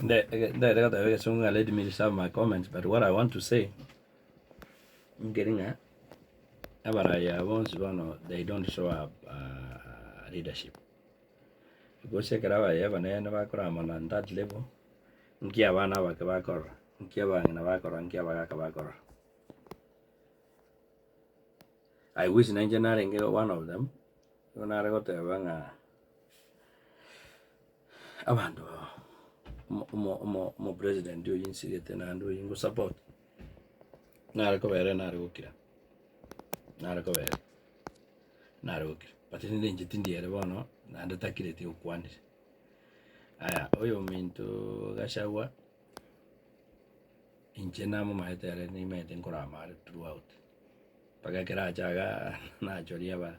Let me reserve my comments, but what I want to say, I'm getting at, they don't show up leadership. Because I have an end of on that level. Nkiabana Bakabakor, Nkiabanakor, and Kiabakabakor. I wish an engineering one of them. When I got a Abando. Mo president doing incident and doing go support. Narakovere Narukira. Narakovere. Naruk. But in the India, and the Takiriti Ukwanis. You mean to Gachagua? In Chenamo, my name in Kurama throughout. Pagakarajaga, Najoriaba,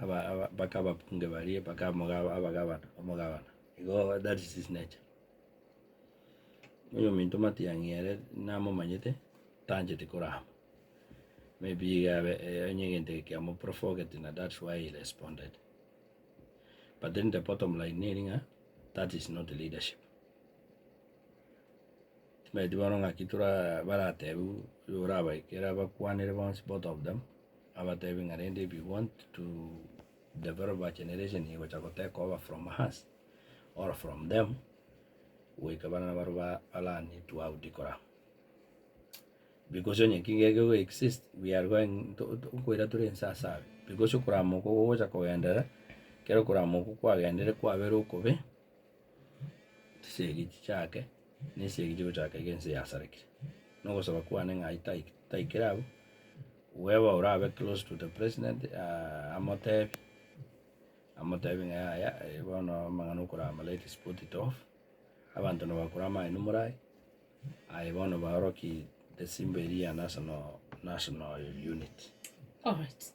Bakaba Pungavari, Pakamogawa, Mogawan. That is his nature. You mean to Matiang'I, Namo Manete, Tangent Kuram. Maybe I more provocative, and that's why he responded. But then the bottom line, that is not the leadership. Medibanonga Kitura Baratevu, Rabbi, Keraba, both of them. About having an end if you want to develop a generation which I could take over from us or from them. We can allow to out the Quran. Because when you exist, we are going to go to Sasa. Because you Kuramoko was a coender, Kerokuramoko, and the Quaverokobe. Say it, Chake, Nisi Juchak against the Asarik. No was of a quaning I take it out. Whoever or rather close to the president, I'm not having one of Manganukura, latest put it off. I want to know Kurama in Numurai. I want to Rocky the Simberia national unit. All right.